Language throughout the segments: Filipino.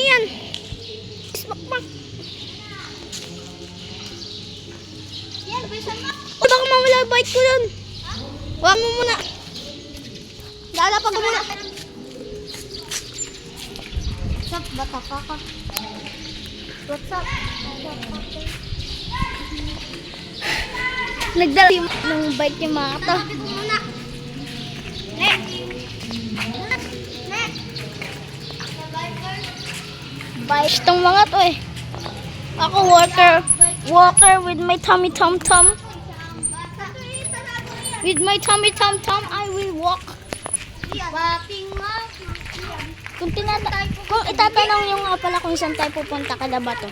yan. Smakmak. Yan, bisan mo. O baka mawala yung bike ko yun. Huwag mo muna. Lalapag ko muna. What's up, bata ka? What's up? Nagdala yung ng bike yung mga to. Lalapag ko muna. Nek! Nek! Bike tong mga to eh. Ako walker with my tummy tom tom. With my tummy tom tom, I will walk. Bating nga. Kung itatanong yung nga pala kung saan tayo pupunta kada ba to?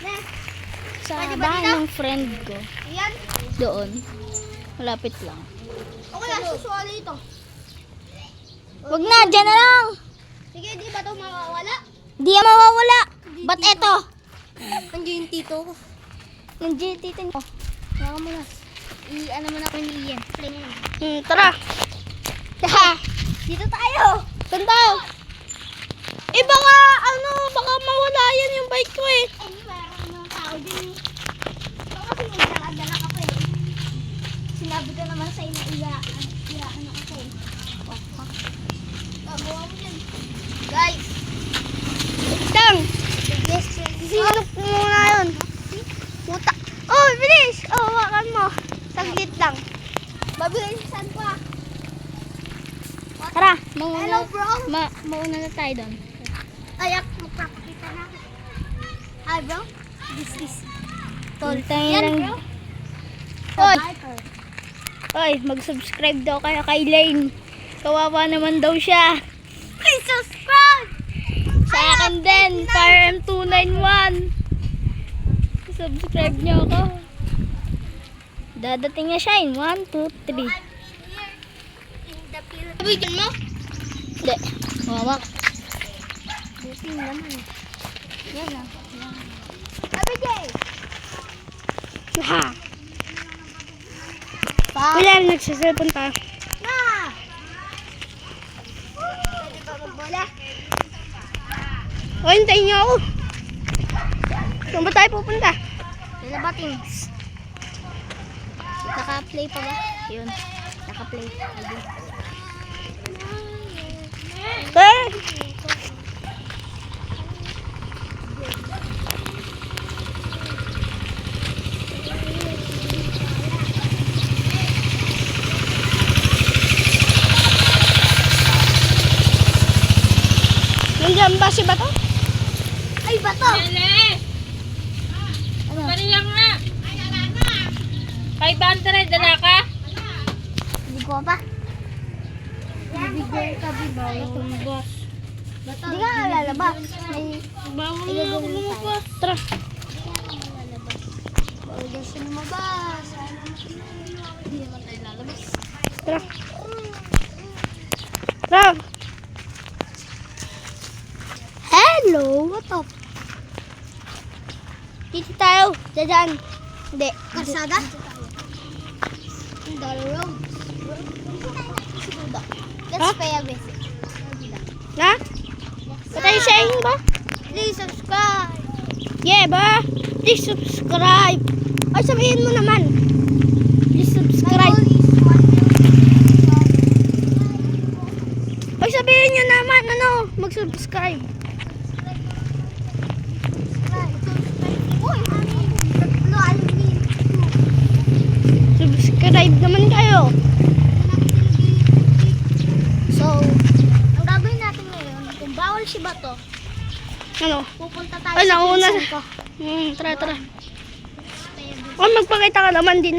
Nek! Sa Pwede ba bahay dito? ng friend ko. Yan. Doon. Malapit lang. Okay lang, susuali ito. Wag na, dyan na lang. Sige, di ba ito mawawala? Di yan mawawala. Ba't eto? Nandiyo yung tito ko. Nandiyan dito. Baka mo na. I-ano mo na ko ni Ian. Play mo na. Tara. Haha. Dito tayo! Saan tayo? Eh baka mawala yan yung bike ko eh. Eh, mayroon ng tao din. Ito kasi may dala-dala ka pa eh. Sinabi ko naman sa'yo na ano ako eh. Gawa mo yan. Guys! Tang! Yes, Sinok mo muna yun. Puta. Oh, bilis! Oh, hawakan mo. Saglit lang. Mabilisan pa. Tara, Hello, bro. mauna na tayo doon. Ayak, magpapakita na ako. Hi, bro. This is Tayo Yan, lang. bro. Oy, Viper. oy, mag-subscribe daw kayo kay Lane. Kawawa naman daw siya. Please subscribe! Sa akin din, Fire M291. Subscribe niyo ako. Dadating na siya in 1, 2, 3. In the field. Sabihin mo? Hindi. Mawak. Buti naman. Yan ah. Sabi Jay! Ha. Wala, nagsaselfon pa. Na! Pwede ba magbola? O, hintayin niyo ako. Saan ba tayo pupunta? Wala ba things? Naka-play pa ba? Yun. Naka-play. Eh! Nandiyan ba si Bato? Ay, bato! Ano? Pariyak nga. 500, dala ka? Hindi ko pa. Bibigyan ka, bibay. Boss. Hindi ka nga lalabas. May Bawal na ako lumabas. Tara. bawal dyan siya lumabas. Hindi naman tayo lalabas. Tara. Tara. Hello! What up? Dito tayo. Diyan. Hindi. Karsada? Dollar Road. Let's pay a visit. Na? Patay sa inyo ba? Please subscribe. Yeah ba? Please subscribe. Ay, sabihin mo naman. Please My subscribe. goal is 1 million. Ay, sabihin nyo naman, mag-subscribe. Uy, tatlo, alumin. Subscribe naman kayo. So, ang gagawin natin ngayon, kung bawal si Bato, Ano? pupunta tayo Ay, sa nauna. pinsan ko. Tara, tara. Oh, magpakita ka naman. Hindi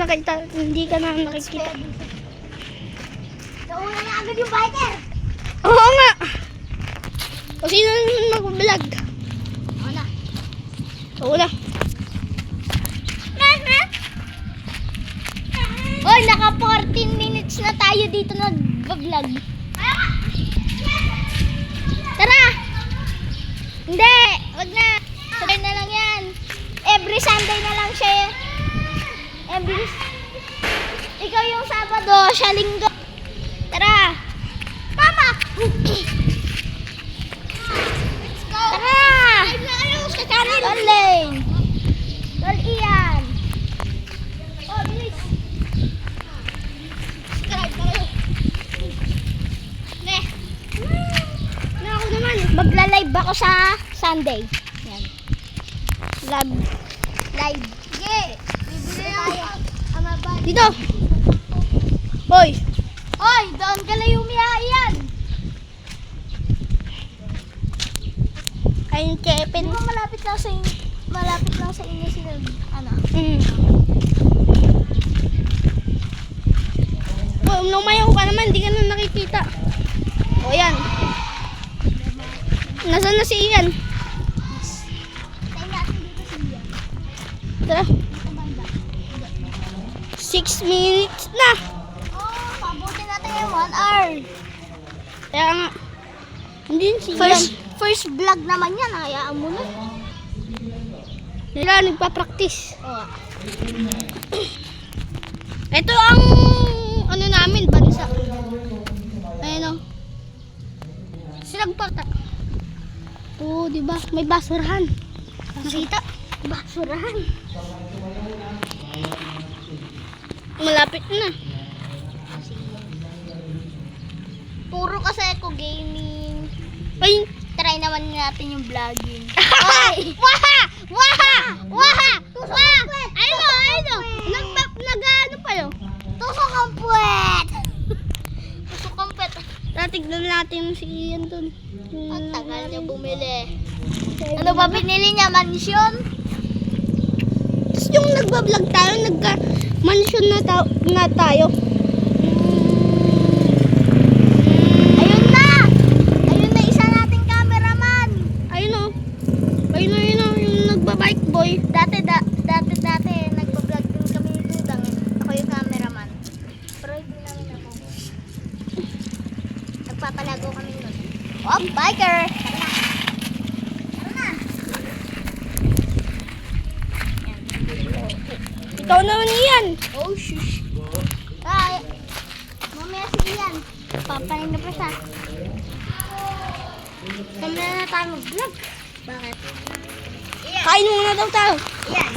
ka na nakikita. Nauna na agad yung biker. Oo nga. O sino naman mag-vlog? Ako na. Oo na. Hoy, naka 14 minutes na tayo dito nag-vlog. Tara! Hindi! Wag na! Sunday na lang yan. Every Sunday na lang siya. Ikaw yung Sabado, siya Linggo. Tara! Mama! Let's go! Tara! Tol Lane. Tol Ian. Oh, bilis. Subscribe na kayo. Ne. Na ako naman. Magla-live ako sa Sunday. Yan. Live. Sige. Bibili tayo. Amabad. Dito. Hoy. Oy, doon ka lang umiyayan. Ayun Kevin. Di ba malapit lang sa inyo sila, ano? Oh, lumayaw ka naman, hindi ka na nakikita. O yan. Nasaan na si Ian? Tayo natin dito si Ian. Tara. Dito banda. 6 minutes na. Oh, pabuti natin yung 1 hour. Kaya nga. Hindi si Ian. First vlog naman yan, hayaan mo na. Nila nagpa-practice. Oh. Ito ang ano namin, bansa. Ayun o. Sinagpata. Oo, di ba? May basurahan. Nakita? Basurahan. Malapit na. Puro kasi eco gaming. Ay, Try naman natin yung vlogging. Ay! Waha! Waha! Waha! Waha! Ayun o, ayun o. Nag-ano pa yun? Tusok ang puwet! Tusok ang puwet. Tatignan natin si Ian dun. Ang tagal niya bumili. Ano ba binili niya? Mansyon? Tapos yung nagbablog tayo, nagka-mansion na tayo. Ayun na! Ayun na isa nating cameraman. Ayun o. Ayun o, yung nagbabike boy. Dati nagpa-vlog din kami ni Dudang. Ako yung cameraman. Pero hindi namin ako. Nagpapalago kami nun. Oh, biker! Tara na! Ikaw naman Ian. Oh, shush. Ay, mamaya si Ian. Papanin na pa siya. Kami na tayo mag-vlog. Bakit? Kain muna daw tayo. Ian.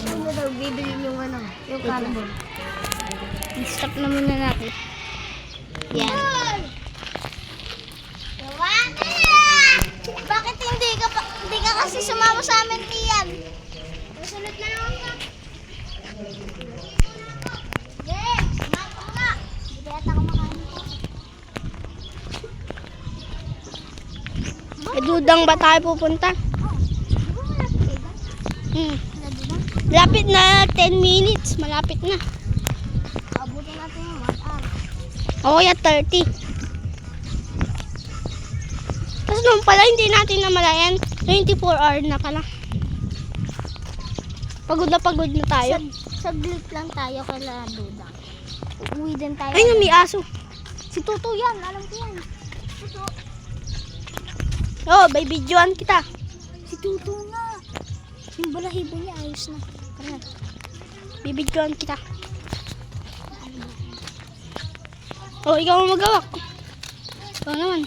Ano daw, bibili yung ano, yung cannibal. I-stop na muna natin. Yan. Bakit hindi ka kasi sumama sa amin, Ian? Susunod na lang ka. Yes, sumama ka. Hindi kaya ako makain ko. May Dudang ba tayo pupunta? Oh, di ba malapit kayo? Dudang? Lapit na 10 minutes. Malapit na. Abutin natin yung 1 hour. O kaya 30. Tapos nung pala hindi natin namalayan. 24 hour na pala. Pagod na tayo. Saglit lang tayo kala Dudang. Uwi din tayo. Ay, may aso. Si Tuto yan, alam ko yan. Tuto. Oh, may videoan kita. Si Tuto nga. Yung balahibo niya, ayos na. Tara. Bibidyoan kita. Oh, ikaw ang magawak. Ikaw naman.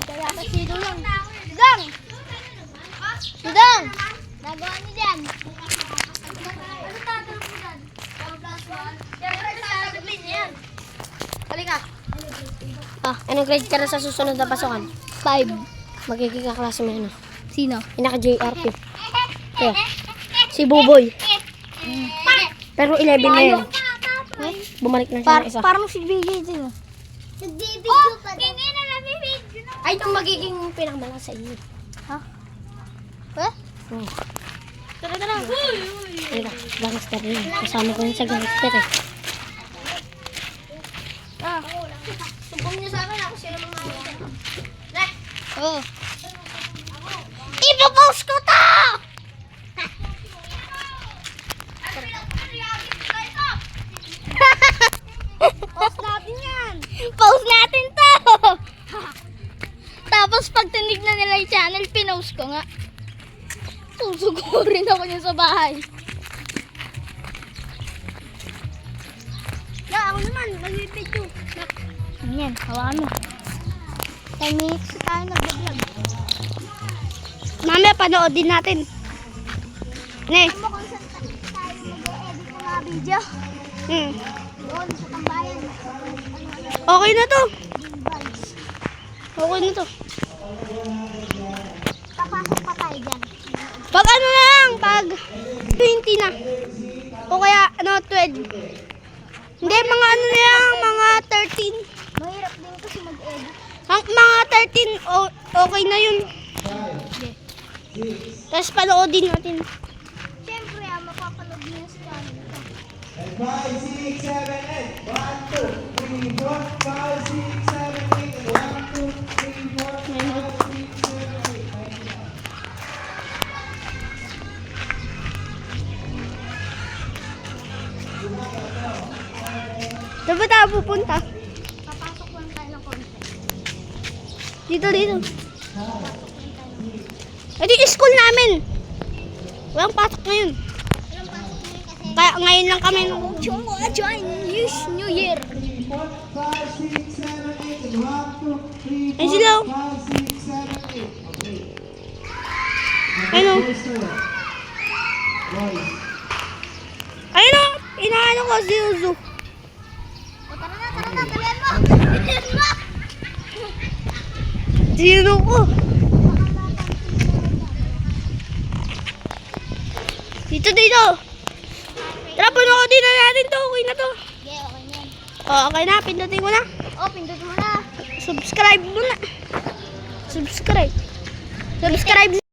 Kaya ka si Dudang. Dudang! Dudang! Nagawa niyo dyan. Ano tatanong mo dyan? 1+1? Yan. Halika. Anong grade ka na sa susunod na pasukan? 5. Magiging kaklase mo yun. Sino? Pinaka-JRP. Kaya, si Buboy. Pero 11 na yun. Bumalik na siya ng isa. Parang si BJ din. Nagbibidyo pa daw. Hindi na nabibidyo na. Ay, itong magiging pinakamala sa inyo. Eh? Oh. Tara, tara. Ay, gangster yun. Kasama ko yun sa gangster eh. Subong niyo sa akin, ako sila mga Oh. Ipopost ko to! Post natin yan. Post natin to! Tapos pag tinignan nila yung channel, pinost ko nga. Susugurin ako niya sa bahay. Na, ako naman, mag-video. Yan, hawakan mo. 10 minutes na tayo nag-vlog. Mamaya panoodin natin. Ne. Alam mo kung saan tayo mag-edit ng mga video? Hmm. Doon sa tambayan. Okay na to. Gimbals. Okay na to. Papasok pa tayo dyan. Pag ano na lang, pag 20 na. O kaya, 12. Hindi, mga ano na lang, mga 13. Mahirap din kasi mag-edit. Ang mga 13, okay na yun. Tapos panoodin natin. Siyempre, mapapanood niyo sa channel ko. 5, 6, 7, 8. 1, 2, 3, 4, 5, 6, 7, 8. 1, 2, 3, 4, 5, 6, 7, 8. Saan ba tayo pupunta? Papasok lang tayo ng konti. Dito, dito. Papasok lang tayo ng Ito yung school namin. Walang pasok ngayon. Walang pasok ngayon kasi Kaya ngayon lang kami. Chinese New Year. 5, 6, 7, 8. 1, 2, 3, 4, Ayun sila. 5, 6, 7, 8. Okay. Ano? Boys to yan. Boys. Ayun o. Inaano ko si Uzu. O tara na, dalihan mo. Dalihan mo. Sino ko? Dito, dito. Tara, panoodin na natin to. Okay na to. Okay, okay na yan. Okay na. Pindutin ko na. Oh, pindot mo na. Subscribe muna. Subscribe. Subscribe.